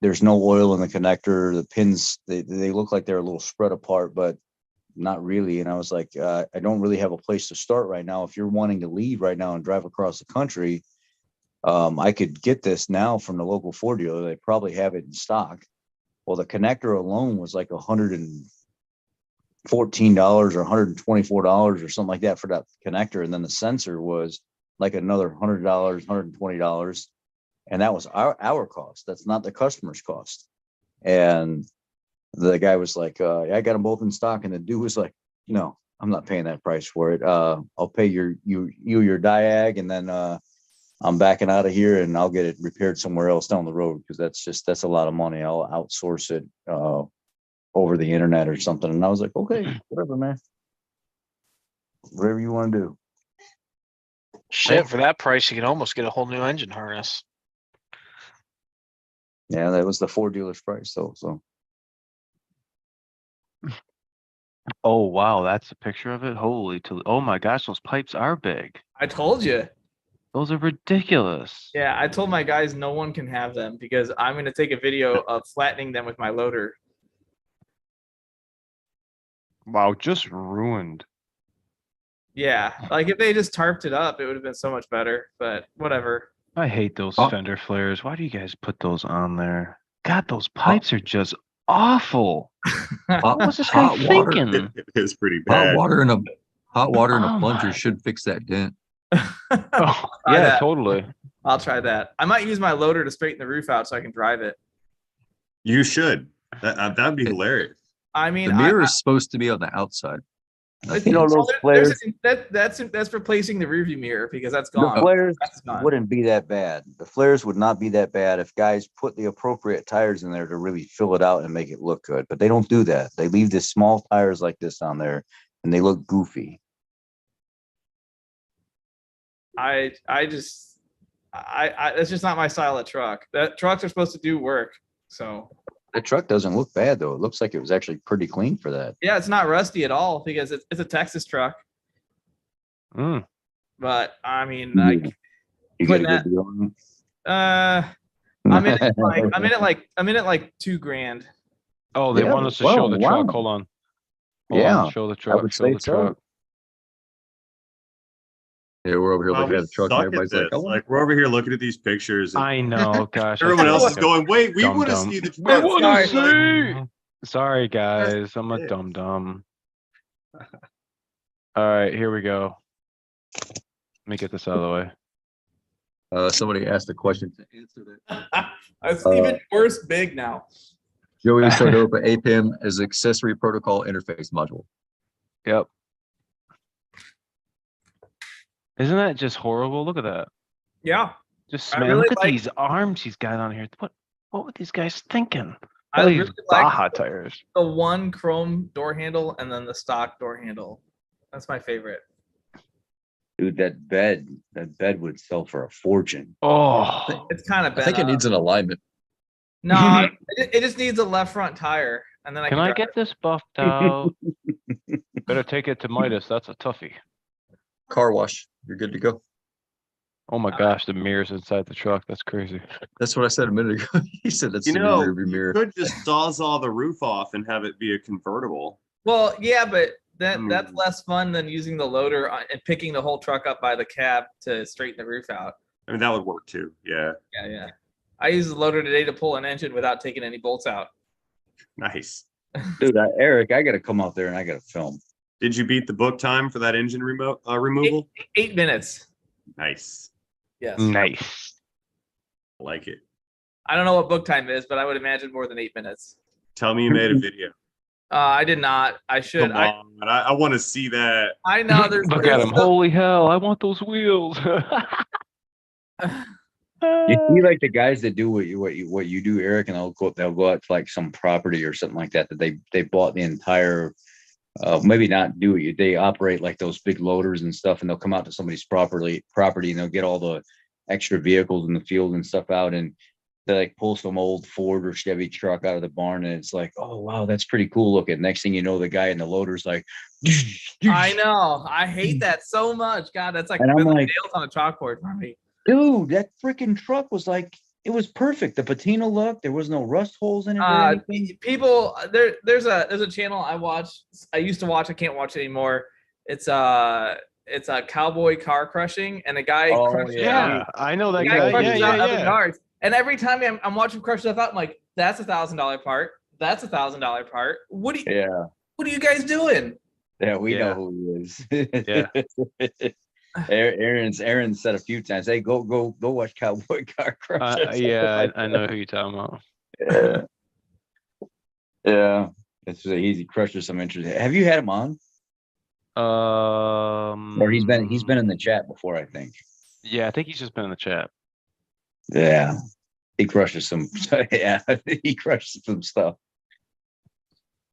there's no oil in the connector. The pins, they look like they're a little spread apart, but not really. And I was like, I don't really have a place to start right now. If you're wanting to leave right now and drive across the country, I could get this now from the local Ford dealer. They probably have it in stock. Well, the connector alone was like $114 or $124 or something like that for that connector. And then the sensor was like another $100, $120. And that was our cost. That's not the customer's cost. And the guy was like, I got them both in stock. And the dude was like, no, I'm not paying that price for it. I'll pay your diag, and then I'm backing out of here, and I'll get it repaired somewhere else down the road, because that's a lot of money. I'll outsource it over the internet or something. And I was like, okay, whatever, man. Whatever you want to do. Shit, for that price, you can almost get a whole new engine harness. Yeah, that was the Ford dealer's price, though. So Oh wow, that's a picture of it. Holy oh my gosh, those pipes are big. I told you. Those are ridiculous. Yeah, I told my guys no one can have them because I'm going to take a video of flattening them with my loader. Wow, just ruined. Yeah, like if they just tarped it up, it would have been so much better, but whatever. I hate those fender flares. Why do you guys put those on there? God, those pipes are just awful. What was this guy thinking? It is pretty bad. Hot water and a Oh plunger my. should fix that dent. Oh, Try yeah, that. totally. I'll try that. I might use my loader to straighten the roof out so I can drive it. You should. That'd be hilarious. I mean, The mirror is supposed to be on the outside. You know, those flares, that's replacing the rearview mirror because that's gone. the flares That's gone. wouldn't be that bad. The flares would not be that bad if guys put the appropriate tires in there to really fill it out and make it look good. But they don't do that. They leave these small tires like this on there, and they look goofy. That's just not my style of truck. That trucks are supposed to do work. So The truck doesn't look bad, though. It looks like it was actually pretty clean for that. yeah, it's not rusty at all because it's a Texas truck. Mm. But I mean, You like, You get a good deal on I'm in it like I'm in it like $2,000. Oh, they Yeah, want us to well, show the truck. wow. Hold on. Yeah, Show the I truck. would Show say the so. truck. Yeah, we're over here Well, looking we at the truck, and suck at everybody's like, this. "Oh, Like we're over here looking at these pictures. And I know, gosh. I everyone feel else like is a going, wait, we want to dum-dum. see the We truck. wanna Sorry, like, Sorry, guys. I'm a it. dum dum. All right, here we go. Let me get this out of the way. Somebody asked a question to answer that. It's even worse big now. Joey said open APIM as accessory protocol interface module. Yep. Isn't that just horrible? Look at that. Yeah. Just I man, really look at like- these arms he's got on here. What were these guys thinking? I These really like Baja tires. the one chrome door handle and then the stock door handle. That's my favorite. Dude, that bed would sell for a fortune. Oh, It's kind of I think it needs an alignment. No, it just needs a left front tire, and then can I drive get it. this buffed out? Better take it to Midas. That's a toughie. Car wash. You're good to go. Oh my gosh, the mirrors inside the truck. That's crazy. That's what I said a minute ago. He said that's You the know, rearview mirror. could just sawzall the roof off and have it be a convertible. Well, yeah, but that's Hmm. less fun than using the loader and picking the whole truck up by the cab to straighten the roof out. I mean, that would work too. Yeah. Yeah. I used the loader today to pull an engine without taking any bolts out. Nice. Dude, Eric, I gotta come out there and I gotta film. Did you beat the book time for that engine removal? 8 minutes. Nice. Yes. Nice. I like it. I don't know what book time is, but I would imagine more than 8 minutes. Tell me you made a video. I did not. I should. Come on. I want to see that. I know there's. Look at him. Holy hell! I want those wheels. You see, like the guys that do what you do, Eric, and they'll go out to like some property or something like that they bought the entire. Maybe not do it. They operate like those big loaders and stuff, and they'll come out to somebody's property, and they'll get all the extra vehicles in the field and stuff out, and they like pull some old Ford or Chevy truck out of the barn, and it's like, oh wow, that's pretty cool looking. Next thing you know, the guy in the loader's like, I know. I hate that so much. God, that's like And I'm like- nails on a chalkboard for me. dude, that freaking truck was like, it was perfect. The patina look, there was no rust holes in it. Or anything. People, there's a channel I watch. I used to watch. I can't watch it anymore. It's a Cowboy Car Crushing, and a guy. Oh, crushes yeah, I know The that guy guy. crushes Yeah, out yeah, other yeah. cars. And every time I'm watching him crush stuff out, I'm like, that's $1,000 part. That's $1,000 part. What are you guys doing? Yeah, we know Yeah. who he is. Yeah. Aaron said a few times, "Hey, go watch Cowboy Car Crushing." Yeah, I know who you're talking about. Yeah, yeah. It's an easy crusher. Some interest. Have you had him on? Or he's been in the chat before, I think. Yeah, I think he's just been in the chat. Yeah, he crushes some. Yeah, he crushes some stuff.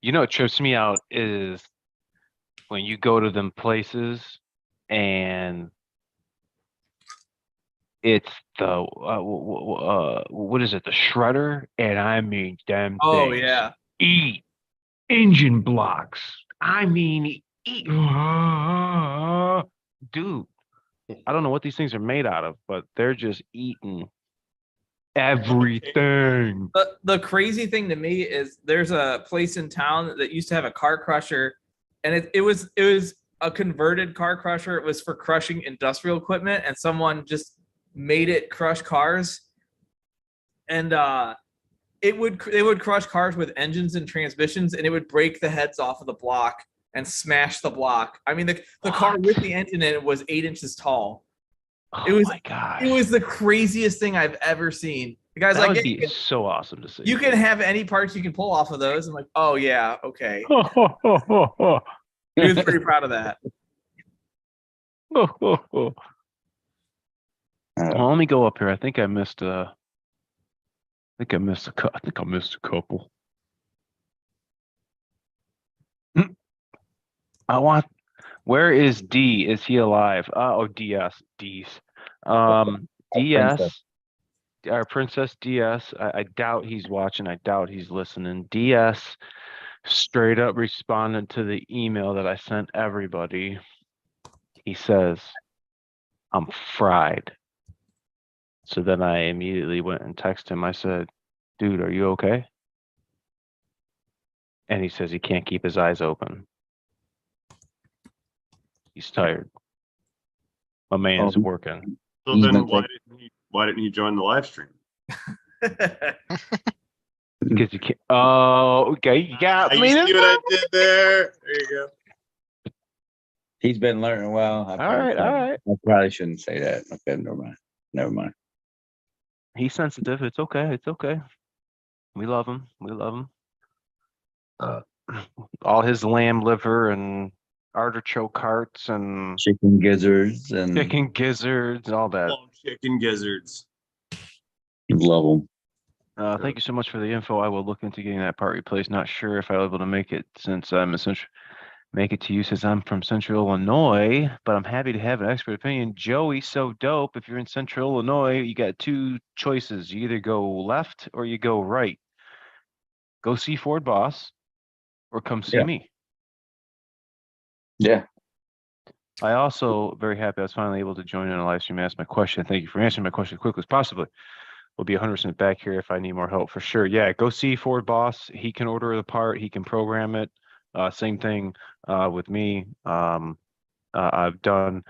You know what trips me out is when you go to them places and it's the what is it, the shredder, and I mean them Oh things yeah. eat engine blocks. I mean eat. Dude, I don't know what these things are made out of, but they're just eating everything. The crazy thing to me is there's a place in town that used to have a car crusher, and it was a converted car crusher. It was for crushing industrial equipment, and someone just made it crush cars. And they would crush cars with engines and transmissions, and it would break the heads off of the block and smash the block. I mean, the car with the engine in it was 8 inches tall. Oh It was- my gosh. It was the craziest thing I've ever seen. The guy's That like, would "Yeah, be so awesome to see. you can have any parts you can pull off of those." I'm like, oh yeah, okay. He was pretty proud of that. Well, let me go up here. I think I missed a couple. Where is D? Is he alive? DS. DS. DS. Our Princess DS. I doubt he's watching. I doubt he's listening. DS straight up responded to the email that I sent everybody. He says, I'm fried. So then I immediately went and texted him. I said, dude, are you okay? And he says he can't keep his eyes open. He's tired. My man's working. So He's then been why didn't he join the live stream? Because you can't. Oh, okay. You got You me. see what I did there? There you go. He's been learning well. All right. I probably shouldn't say that. Okay, never mind. He's sensitive. It's okay. It's okay. We love him. We love him. All his lamb liver and artichoke hearts and Chicken gizzards and chicken gizzards, all that. Love chicken gizzards. love them. Thank you so much for the info. I will look into getting that part replaced. Not sure if I'll be able to make it since I'm essentially make it to you since I'm from Central Illinois, but I'm happy to have an expert opinion. Joey, so dope. If you're in Central Illinois, you got two choices. You either go left or you go right. Go see Ford Boss or come see Yeah. me. Yeah. I also very happy I was finally able to join in a live stream and ask my question. Thank you for answering my question as quickly as possible. We'll be 100% back here if I need more help for sure. Yeah, go see Ford Boss. He can order the part. He can program it. Same thing with me. I've done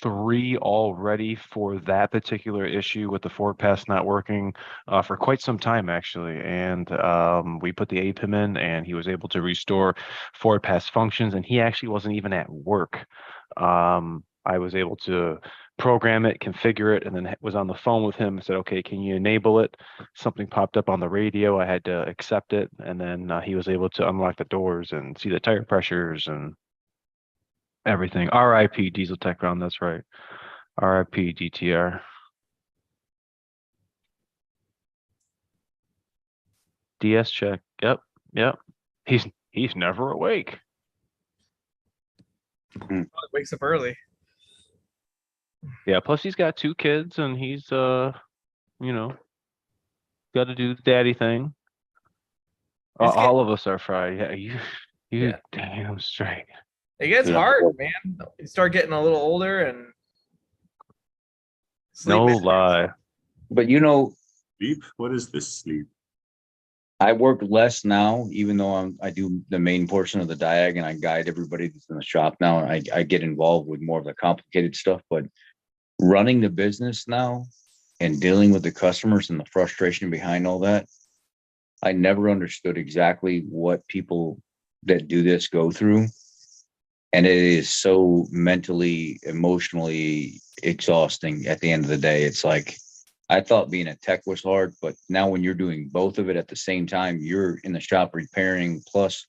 3 already for that particular issue with the Ford Pass not working for quite some time actually. And we put the APIM in and he was able to restore Ford Pass functions and he actually wasn't even at work. I was able to program it, configure it, and then was on the phone with him and said, okay, can you enable it? Something popped up on the radio. I had to accept it. And then he was able to unlock the doors and see the tire pressures and everything. RIP Diesel Tech Round. That's right. RIP DTR. DS check. Yep. Yep. He's never awake. Wakes up early. Yeah, plus he's got 2 kids and he's got to do the daddy thing. All of us are fried. Yeah, you damn straight. It gets Yeah. hard, man. You start getting a little older and No sleep in. lie. But Sleep? What is this sleep? I work less now, even though I do the main portion of the diag and I guide everybody that's in the shop now. And I get involved with more of the complicated stuff, but running the business now and dealing with the customers and the frustration behind all that, I never understood exactly what people that do this go through. And it is so mentally, emotionally exhausting at the end of the day. It's like, I thought being a tech was hard, but now when you're doing both of it at the same time, you're in the shop repairing, plus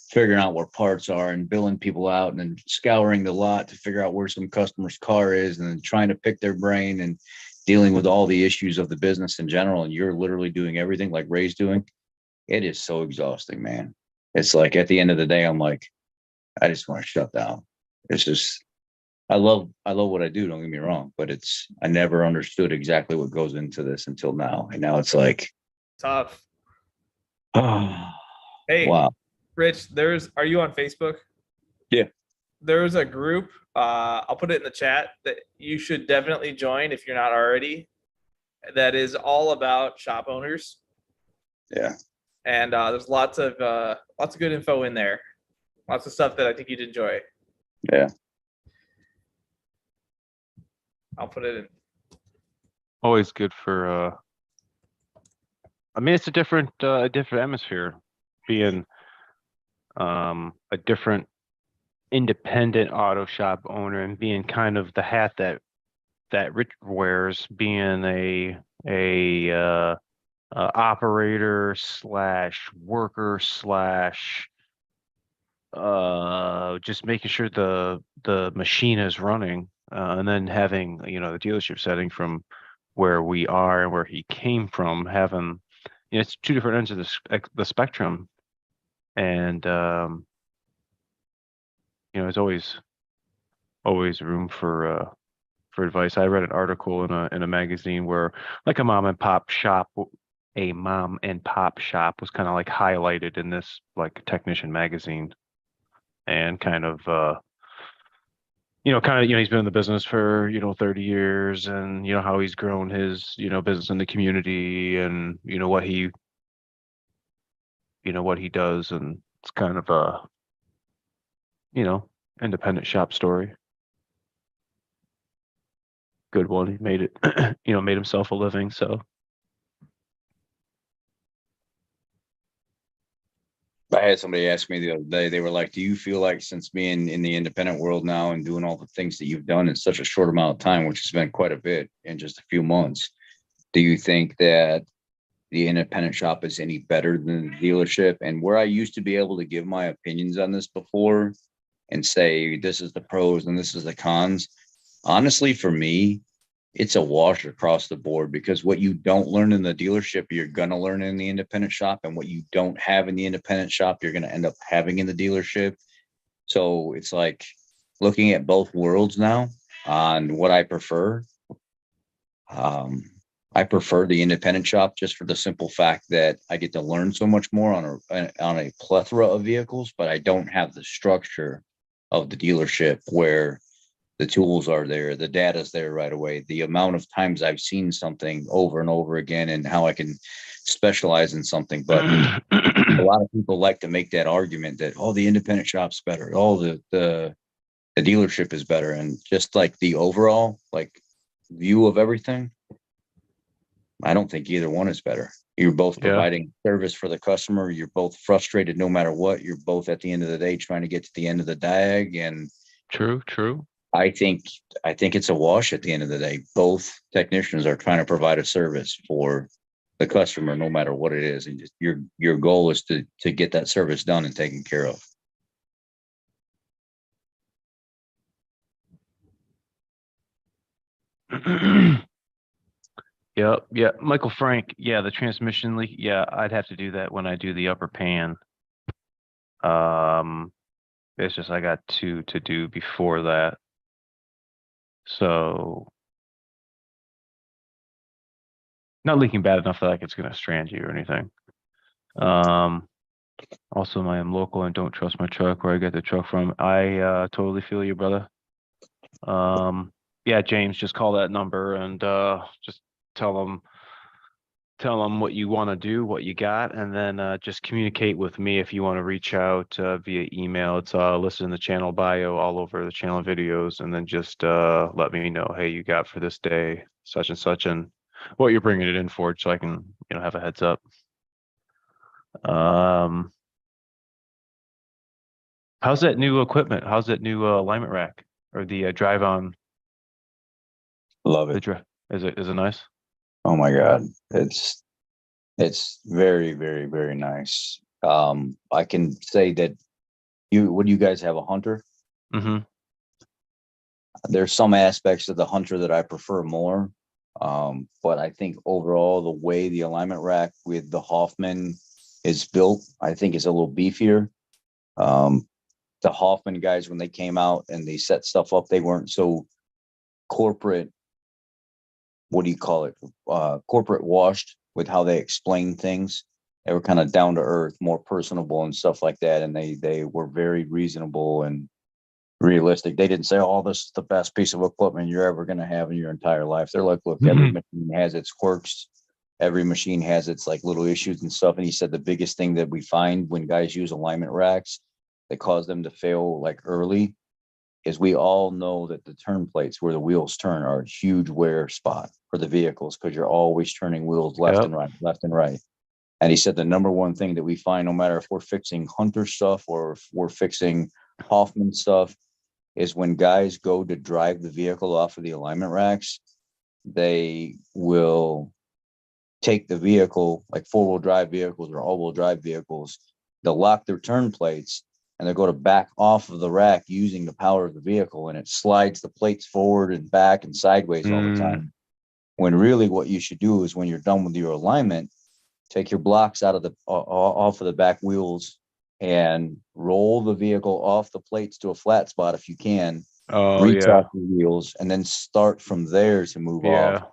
figuring out where parts are and billing people out and then scouring the lot to figure out where some customer's car is and then trying to pick their brain and dealing with all the issues of the business in general. And you're literally doing everything like Ray's doing. It is so exhausting, man. It's like at the end of the day, I'm like, I just want to shut down. It's just, I love what I do. Don't get me wrong, but I never understood exactly what goes into this until now. And now it's like, Tough. oh, Hey, wow. Rich, are you on Facebook? Yeah. There's a group, I'll put it in the chat, that you should definitely join if you're not already. That is all about shop owners. Yeah. And there's lots of good info in there. Lots of stuff that I think you'd enjoy. Yeah. I'll put it in. Always good for I mean, it's a different atmosphere being a different independent auto shop owner and being kind of the hat that Rich wears, being a operator slash worker slash just making sure the machine is running, and then having the dealership setting from where we are and where he came from, having it's 2 different ends of the spectrum, and there's always room for advice. I read an article in a magazine where like a mom and pop shop was kind of like highlighted in this like technician magazine, and kind of he's been in the business for 30 years, and how he's grown his business in the community, and what he does, and it's kind of a independent shop story. Good one. He made it, made himself a living. So I had somebody ask me the other day, they were like, do you feel like since being in the independent world now and doing all the things that you've done in such a short amount of time, which has been quite a bit in just a few months, Do you think that the independent shop is any better than the dealership? And where I used to be able to give my opinions on this before and say, this is the pros and this is the cons. Honestly, for me, it's a wash across the board, because what you don't learn in the dealership, you're going to learn in the independent shop. And what you don't have in the independent shop, you're going to end up having in the dealership. So it's like looking at both worlds now on what I prefer. I prefer the independent shop just for the simple fact that I get to learn so much more on a plethora of vehicles, but I don't have the structure of the dealership where the tools are there, the data's there right away, the amount of times I've seen something over and over again, and how I can specialize in something. But a lot of people like to make that argument that, oh, the independent shop's better, oh, the dealership is better, and just like the overall like view of everything, I don't think either one is better. You're both providing service for the customer. You're both frustrated no matter what. You're both at the end of the day trying to get to the end of the diag. And True. I think it's a wash at the end of the day. Both technicians are trying to provide a service for the customer, no matter what it is. And just your goal is to get that service done and taken care of. Yeah. Michael Frank. Yeah, the transmission leak. Yeah, I'd have to do that when I do the upper pan. It's just I got 2 to do before that. So not leaking bad enough that like it's gonna strand you or anything. Also, I am local and don't trust my truck where I get the truck from. I totally feel you, brother. Yeah, James, just call that number and just tell them what you want to do, what you got, and then just communicate with me if you want to reach out via email. It's listed in the channel bio all over the channel videos, and then just let me know, hey, you got for this day such and such, and what you're bringing it in for, so I can have a heads up. How's that new equipment? How's that new alignment rack or the drive on? Love it. Is it nice? Oh my God. It's very, very, very nice. I can say that what do you guys have, a Hunter? Mm-hmm. There's some aspects of the Hunter that I prefer more. But I think overall the way the alignment rack with the Hoffman is built, I think is a little beefier. The Hoffman guys, when they came out and they set stuff up, they weren't so corporate. What do you call it? Corporate washed with how they explain things. They were kind of down to earth, more personable and stuff like that. And they were very reasonable and realistic. They didn't say, oh, this is the best piece of equipment you're ever going to have in your entire life. They're like, look, every machine has its quirks. Every machine has its like little issues and stuff. And he said the biggest thing that we find when guys use alignment racks that cause them to fail like early is we all know that the turn plates where the wheels turn are a huge wear spot for the vehicles, because you're always turning wheels left and right. And he said the number one thing that we find, no matter if we're fixing Hunter stuff or if we're fixing Hoffman stuff, is when guys go to drive the vehicle off of the alignment racks, they will take the vehicle, like 4-wheel drive vehicles or all-wheel drive vehicles, they'll lock their turn plates and they'll go to back off of the rack using the power of the vehicle, and it slides the plates forward and back and sideways all the time. When really what you should do is when you're done with your alignment, take your blocks out of the off of the back wheels and roll the vehicle off the plates to a flat spot if you can. Reach off the wheels and then start from there to move off.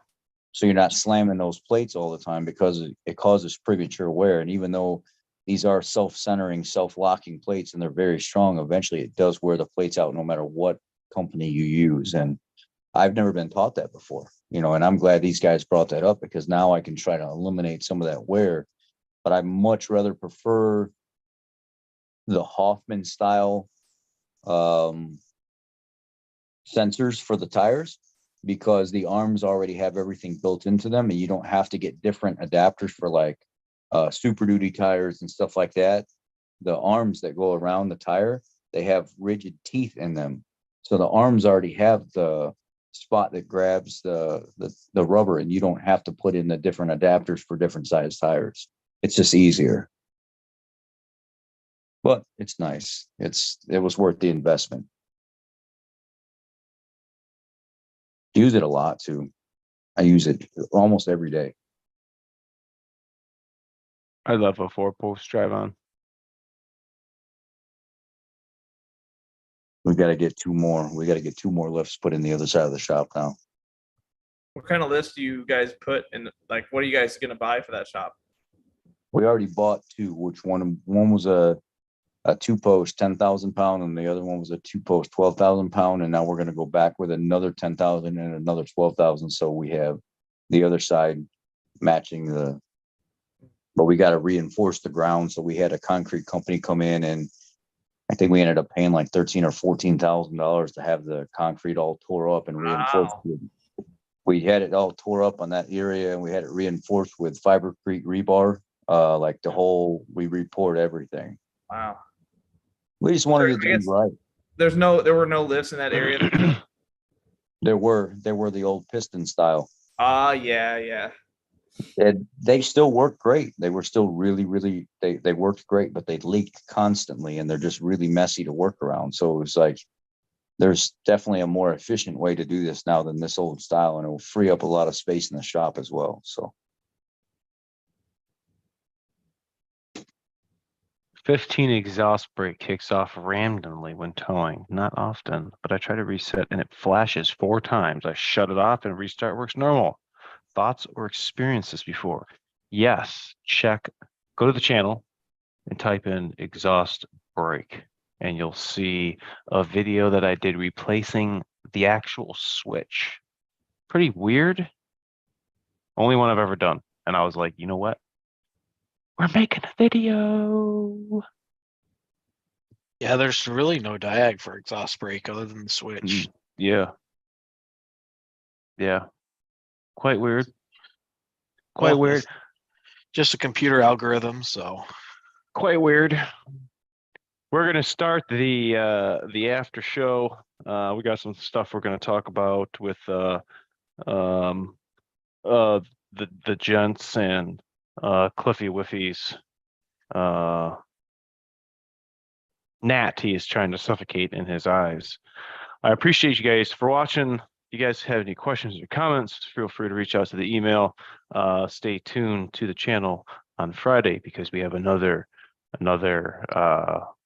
So you're not slamming those plates all the time, because it causes premature wear. And even though these are self-centering, self-locking plates and they're very strong, eventually it does wear the plates out no matter what company you use. And I've never been taught that before, and I'm glad these guys brought that up, because now I can try to eliminate some of that wear. But I much rather prefer the Hoffman style sensors for the tires, because the arms already have everything built into them, and you don't have to get different adapters for like Super Duty tires and stuff like that. The arms that go around the tire, they have rigid teeth in them. So the arms already have the spot that grabs the rubber, and you don't have to put in the different adapters for different size tires. It's just easier. But it's nice. It was worth the investment. Use it a lot too. I use it almost every day. I love a 4-post drive on. We got to get 2 more. We got to get 2 more lifts put in the other side of the shop now. What kind of lifts do you guys put in? Like, what are you guys gonna buy for that shop? We already bought 2, which one was a 2-post 10,000 pound, and the other one was a 2-post 12,000 pound. And now we're going to go back with another 10,000 and another 12,000. So we have the other side matching but we got to reinforce the ground. So we had a concrete company come in, and I think we ended up paying like $13,000 or $14,000 to have the concrete all tore up and reinforced. Wow. We had it all tore up on that area, and we had it reinforced with fibercrete rebar. Like we repoured everything. Wow. We just wanted it to I be guess right. there were no lifts in that area. There were the old piston style. Yeah. And they still work great. They were still really, they worked great, but they leaked constantly, and they're just really messy to work around. So it was like, there's definitely a more efficient way to do this now than this old style, and it will free up a lot of space in the shop as well. So 15 exhaust brake kicks off randomly when towing. Not often, but I try to reset and it flashes 4 times. I shut it off and restart works normal. Thoughts or experiences before? Yes, check. Go to the channel and type in exhaust brake, and you'll see a video that I did replacing the actual switch. Pretty weird. Only one I've ever done. And I was like, you know what? We're making a video. Yeah, there's really no diag for exhaust brake other than the switch. Yeah. Quite weird. Quite Well, weird. Just a computer algorithm, so. Quite weird. We're gonna start the after show. We got some stuff we're gonna talk about with the gents and Cliffy Whiffy's gnat he is trying to suffocate in his eyes. I appreciate you guys for watching. If you guys have any questions or comments, feel free to reach out to the email. Stay tuned to the channel on Friday because we have another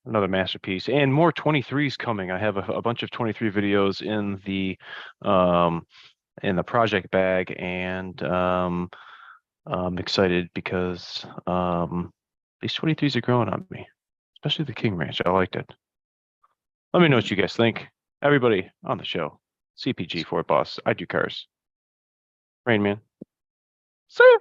masterpiece and more 23s coming. I have a bunch of 23 videos in the project bag, and I'm excited because these 23s are growing on me, especially the King Ranch. I liked it. Let me know what you guys think. Everybody on the show, CPG Ford Boss, I do cars. Rain Man. See ya.